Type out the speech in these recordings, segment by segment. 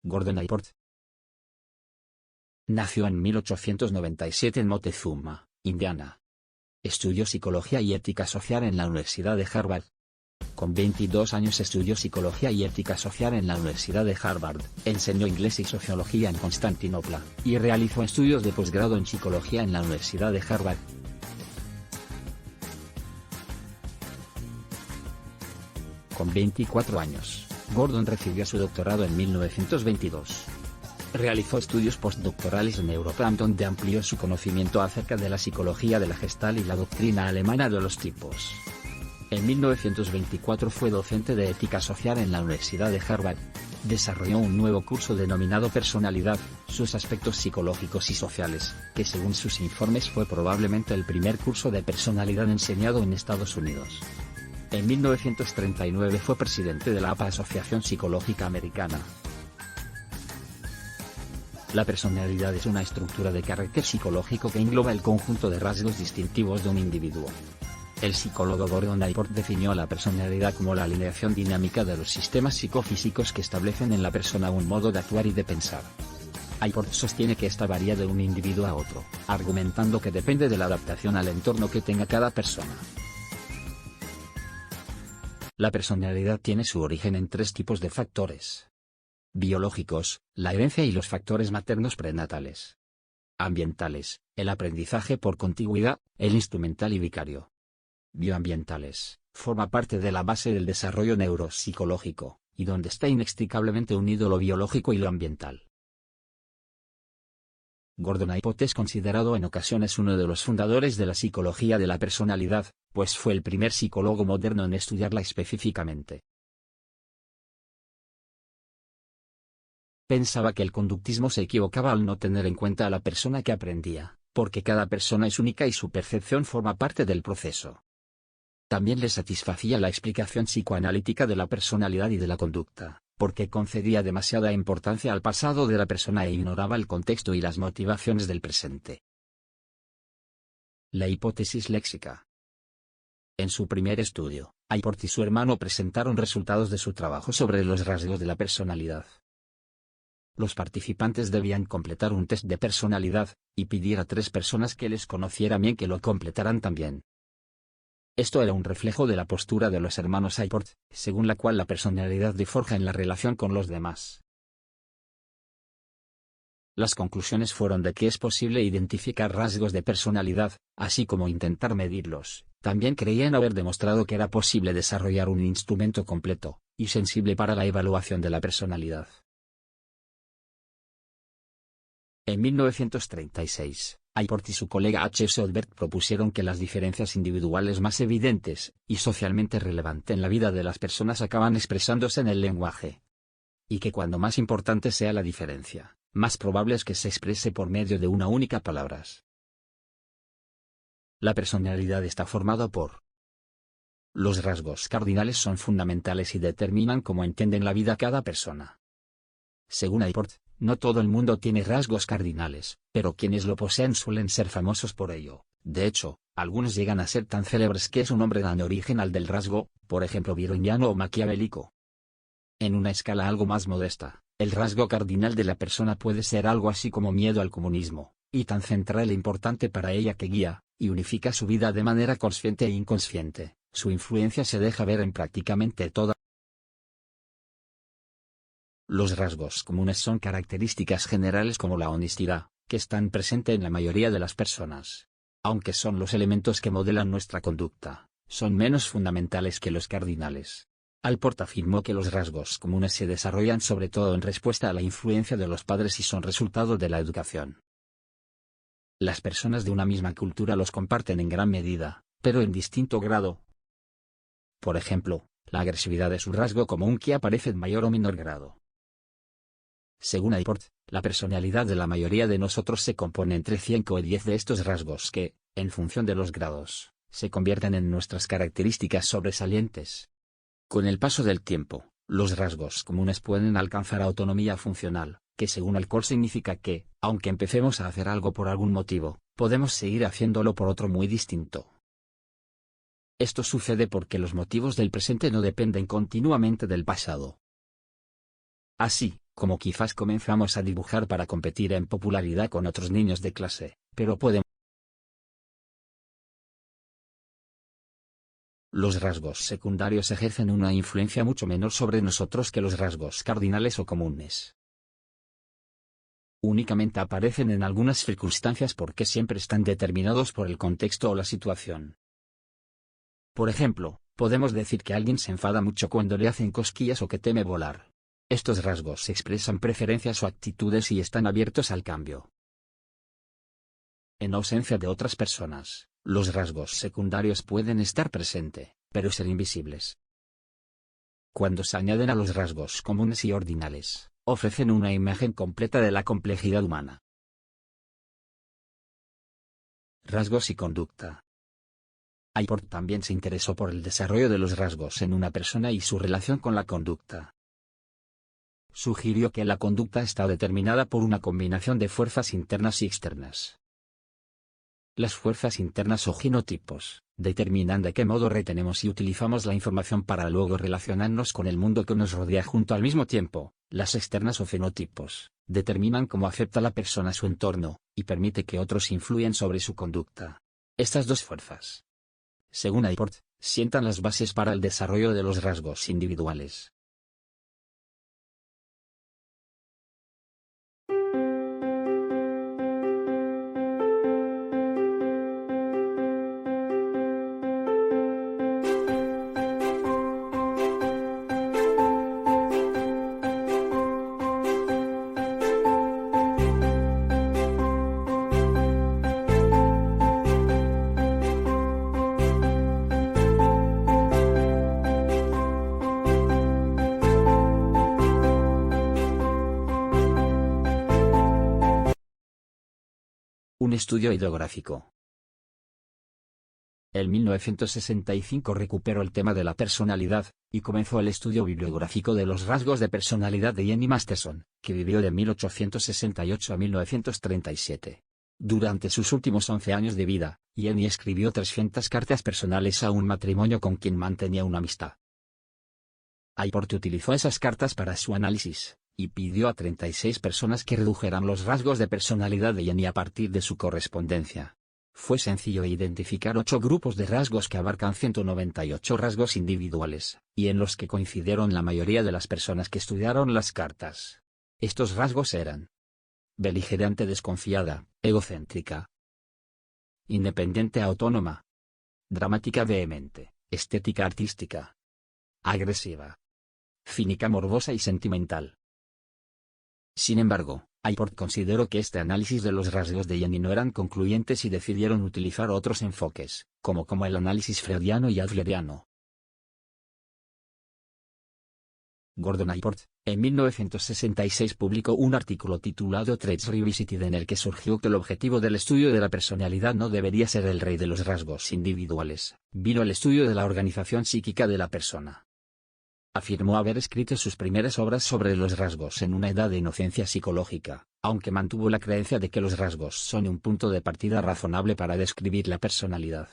Gordon Allport nació en 1897 en Montezuma, Indiana. Estudió psicología y ética social en la Universidad de Harvard. Con 22 años estudió psicología y ética social en la Universidad de Harvard, enseñó inglés y sociología en Constantinopla, y realizó estudios de posgrado en psicología en la Universidad de Harvard. Con 24 años, Gordon recibió su doctorado en 1922. Realizó estudios postdoctorales en Europa donde amplió su conocimiento acerca de la psicología de la Gestalt y la doctrina alemana de los tipos. En 1924 fue docente de ética social en la Universidad de Harvard. Desarrolló un nuevo curso denominado Personalidad, sus aspectos psicológicos y sociales, que según sus informes fue probablemente el primer curso de personalidad enseñado en Estados Unidos. En 1939 fue presidente de la APA, Asociación Psicológica Americana. La personalidad es una estructura de carácter psicológico que engloba el conjunto de rasgos distintivos de un individuo. El psicólogo Gordon Allport definió a la personalidad como la alineación dinámica de los sistemas psicofísicos que establecen en la persona un modo de actuar y de pensar. Allport sostiene que esta varía de un individuo a otro, argumentando que depende de la adaptación al entorno que tenga cada persona. La personalidad tiene su origen en tres tipos de factores: biológicos, la herencia y los factores maternos prenatales; ambientales, el aprendizaje por contigüidad, el instrumental y vicario; bioambientales, forma parte de la base del desarrollo neuropsicológico, y donde está inextricablemente unido lo biológico y lo ambiental. Gordon Allport es considerado en ocasiones uno de los fundadores de la psicología de la personalidad, pues fue el primer psicólogo moderno en estudiarla específicamente. Pensaba que el conductismo se equivocaba al no tener en cuenta a la persona que aprendía, porque cada persona es única y su percepción forma parte del proceso. También le satisfacía la explicación psicoanalítica de la personalidad y de la conducta, porque concedía demasiada importancia al pasado de la persona e ignoraba el contexto y las motivaciones del presente. La hipótesis léxica. En su primer estudio, Allport y su hermano presentaron resultados de su trabajo sobre los rasgos de la personalidad. Los participantes debían completar un test de personalidad, y pedir a 3 personas que les conocieran bien que lo completaran también. Esto era un reflejo de la postura de los hermanos Allport, según la cual la personalidad se forja en la relación con los demás. Las conclusiones fueron de que es posible identificar rasgos de personalidad, así como intentar medirlos. También creían haber demostrado que era posible desarrollar un instrumento completo y sensible para la evaluación de la personalidad. En 1936, Allport y su colega H. Soderberg propusieron que las diferencias individuales más evidentes y socialmente relevantes en la vida de las personas acaban expresándose en el lenguaje. Y que cuando más importante sea la diferencia, más probable es que se exprese por medio de una única palabra. La personalidad está formada por: los rasgos cardinales son fundamentales y determinan cómo entienden la vida cada persona. Según Allport, no todo el mundo tiene rasgos cardinales, pero quienes lo poseen suelen ser famosos por ello. De hecho, algunos llegan a ser tan célebres que su nombre dan origen al del rasgo, por ejemplo vironiano o maquiavélico. En una escala algo más modesta, el rasgo cardinal de la persona puede ser algo así como miedo al comunismo, y tan central e importante para ella que guía y unifica su vida de manera consciente e inconsciente. Su influencia se deja ver en prácticamente toda. Los rasgos comunes son características generales como la honestidad, que están presentes en la mayoría de las personas. Aunque son los elementos que modelan nuestra conducta, son menos fundamentales que los cardinales. Allport afirmó que los rasgos comunes se desarrollan sobre todo en respuesta a la influencia de los padres y son resultado de la educación. Las personas de una misma cultura los comparten en gran medida, pero en distinto grado. Por ejemplo, la agresividad es un rasgo común que aparece en mayor o menor grado. Según Allport, la personalidad de la mayoría de nosotros se compone entre 5 y 10 de estos rasgos que, en función de los grados, se convierten en nuestras características sobresalientes. Con el paso del tiempo, los rasgos comunes pueden alcanzar autonomía funcional, que según Allport significa que, aunque empecemos a hacer algo por algún motivo, podemos seguir haciéndolo por otro muy distinto. Esto sucede porque los motivos del presente no dependen continuamente del pasado. Así, como quizás comenzamos a dibujar para competir en popularidad con otros niños de clase, pero podemos. Los rasgos secundarios ejercen una influencia mucho menor sobre nosotros que los rasgos cardinales o comunes. Únicamente aparecen en algunas circunstancias porque siempre están determinados por el contexto o la situación. Por ejemplo, podemos decir que alguien se enfada mucho cuando le hacen cosquillas o que teme volar. Estos rasgos expresan preferencias o actitudes y están abiertos al cambio. En ausencia de otras personas, los rasgos secundarios pueden estar presentes, pero ser invisibles. Cuando se añaden a los rasgos comunes y ordinales, ofrecen una imagen completa de la complejidad humana. Rasgos y conducta. Allport también se interesó por el desarrollo de los rasgos en una persona y su relación con la conducta. Sugirió que la conducta está determinada por una combinación de fuerzas internas y externas. Las fuerzas internas o genotipos determinan de qué modo retenemos y utilizamos la información para luego relacionarnos con el mundo que nos rodea junto al mismo tiempo. Las externas o fenotipos determinan cómo acepta la persona su entorno, y permite que otros influyan sobre su conducta. Estas dos fuerzas, según Allport, sientan las bases para el desarrollo de los rasgos individuales. Un estudio ideográfico. En 1965 recuperó el tema de la personalidad, y comenzó el estudio bibliográfico de los rasgos de personalidad de Jenny Masterson, que vivió de 1868 a 1937. Durante sus últimos 11 años de vida, Jenny escribió 300 cartas personales a un matrimonio con quien mantenía una amistad. Allport utilizó esas cartas para su análisis, y pidió a 36 personas que redujeran los rasgos de personalidad de Jenny a partir de su correspondencia. Fue sencillo identificar 8 grupos de rasgos que abarcan 198 rasgos individuales, y en los que coincidieron la mayoría de las personas que estudiaron las cartas. Estos rasgos eran: beligerante desconfiada, egocéntrica, independiente autónoma, dramática vehemente, estética artística, agresiva, cínica morbosa y sentimental. Sin embargo, Allport consideró que este análisis de los rasgos de Jenny no eran concluyentes y decidieron utilizar otros enfoques, como el análisis freudiano y adleriano. Gordon Allport, en 1966 publicó un artículo titulado Traits Revisited en el que surgió que el objetivo del estudio de la personalidad no debería ser el rey de los rasgos individuales, vino el estudio de la organización psíquica de la persona. Afirmó haber escrito sus primeras obras sobre los rasgos en una edad de inocencia psicológica, aunque mantuvo la creencia de que los rasgos son un punto de partida razonable para describir la personalidad.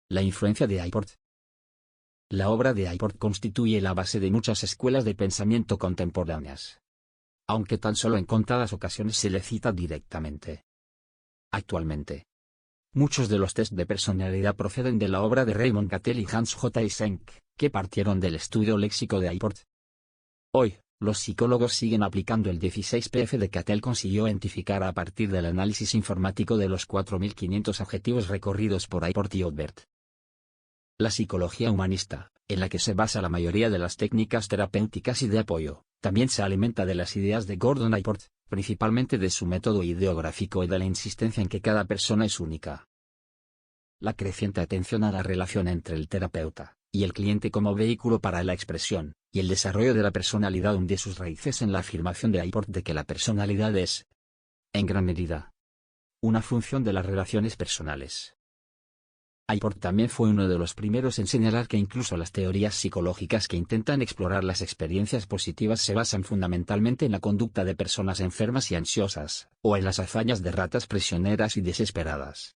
La influencia de Allport. La obra de Allport constituye la base de muchas escuelas de pensamiento contemporáneas, aunque tan solo en contadas ocasiones se le cita directamente. Actualmente, muchos de los test de personalidad proceden de la obra de Raymond Cattell y Hans J. Eysenck, que partieron del estudio léxico de Allport. Hoy, los psicólogos siguen aplicando el 16PF de Cattell consiguió identificar a partir del análisis informático de los 4.500 adjetivos recorridos por Allport y Odbert. La psicología humanista, en la que se basa la mayoría de las técnicas terapéuticas y de apoyo, también se alimenta de las ideas de Gordon Allport, principalmente de su método ideográfico y de la insistencia en que cada persona es única. La creciente atención a la relación entre el terapeuta y el cliente como vehículo para la expresión y el desarrollo de la personalidad hunde sus raíces en la afirmación de Allport de que la personalidad es, en gran medida, una función de las relaciones personales. Allport también fue uno de los primeros en señalar que incluso las teorías psicológicas que intentan explorar las experiencias positivas se basan fundamentalmente en la conducta de personas enfermas y ansiosas, o en las hazañas de ratas prisioneras y desesperadas.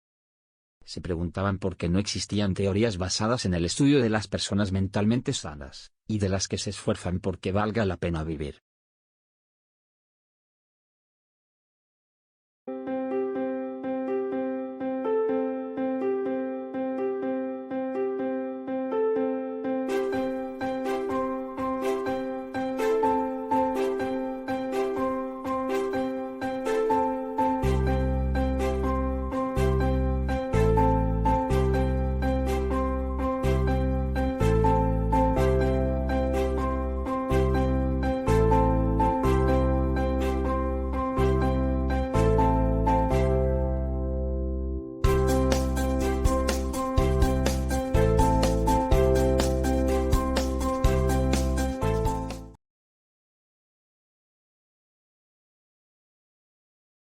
Se preguntaban por qué no existían teorías basadas en el estudio de las personas mentalmente sanas, y de las que se esfuerzan por que valga la pena vivir.